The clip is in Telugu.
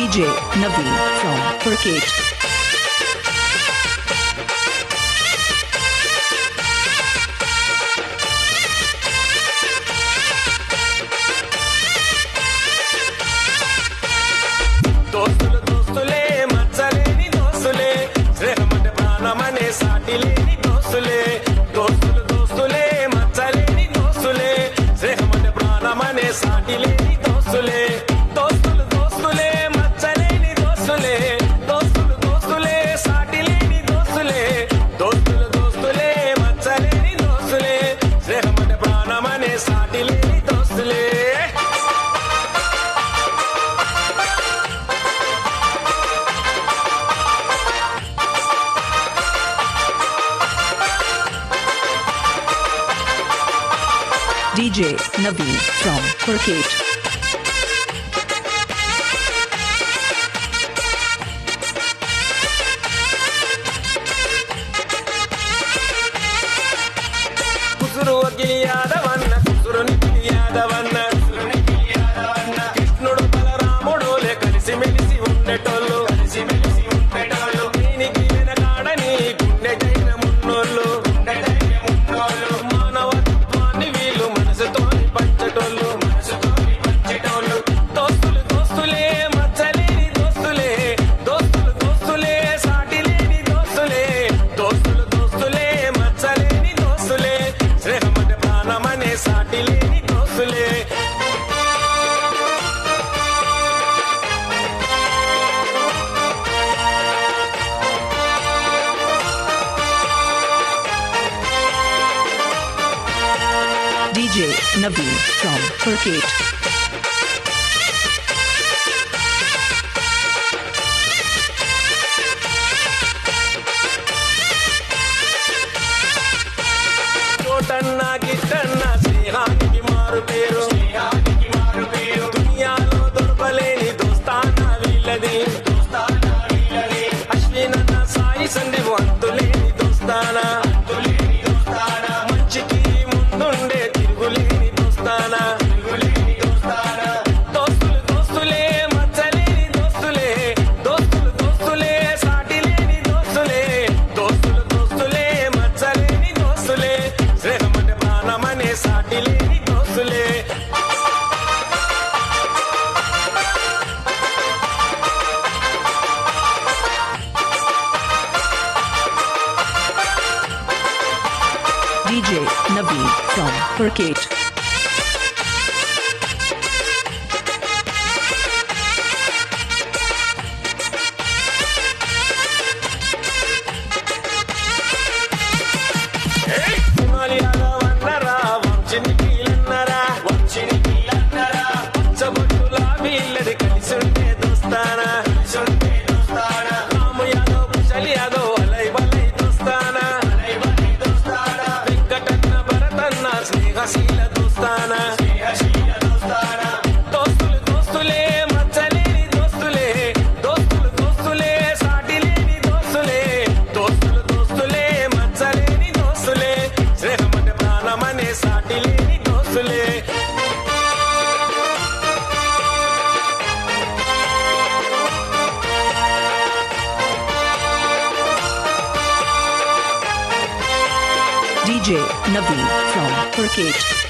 DJ Naveen from Purkate. దోస్తులు దోస్తులే మచ్చలేని దోస్తులే స్నేహమంటే ప్రాణమనే సాటి లేని దోస్తులే దోస్తులు దోస్తులే మచ్చలేని దోస్తులే స్నేహమంటే ప్రాణమనే సాటి లేని దోస్తులే దోస్తులు దోస్తులే మచ్చలేని దోస్తులే దోస్తులు దోస్తులే సాటి లేని దోస్తులే దోస్తులు దోస్తులే మచ్చలేని దోస్తులే స్నేహమంటే ప్రాణమనే సాటి లేని దోస్తులే DJ Naveen from Purkate. కుసురు అఖిలి యాదవన్న కుసురు నిఖిలి యాదవన్న కృష్ణుడు బలరాముడులే కలిసి మెలిసి ఉండేటోళ్ళు దీనికి వెనకాడని గుండె జైన మున్నోళ్ళు మానవత్వాన్ని వీళ్ళు మనసుతోని పంచటోళ్ళు దోస్తులు దోస్తులే మచ్చలేని దోస్తులే దోస్తులు దోస్తులే సాటి లేని దోస్తులే దోస్తులు దోస్తులే మచ్చలేని దోస్తులే స్నేహమంటే ప్రాణమనే సాటి లేని దోస్తులే DJ Naveen from Purkate. చోటన్న గిట్టన్న స్నేహానికి మారు పేరు దునియాలో దొరకలేని దోస్తాన వీళ్ళది అశ్వినన్న సాయి సందీప్ అంతులేని దోస్తానా మంచికి ముందుండే తిరుగులేని దోస్తానా దోస్తులు దోస్తులే మచ్చలేని దోస్తులే దోస్తులు దోస్తులే సాటి లేని దోస్తులే దోస్తులు దోస్తులే మచ్చలేని దోస్తులే స్నేహమంటే ప్రాణమనే సాటి లేని దోస్తులే DJ Naveen from Purkate. కుమాలి యాదవన్నరా వంశనిఖిలన్నరా పచ్చబొట్టులా వీళ్ళది కలిసి ఉంటే దోస్తానా రాము యాదవ్ కుశలి యాదవ్ అలై బలై దోస్తానా వెంకటన్న భరతన్న స్నేహశీల దోస్తానా దోస్తులు దోస్తులే మచ్చలేని దోస్తులే దోస్తులు దోస్తులే సాటి లేని దోస్తులే దోస్తులు దోస్తులే మచ్చలేని దోస్తులే స్నేహమంటే ప్రాణమనే సాటి లేని దోస్తులే DJ Naveen from Purkate.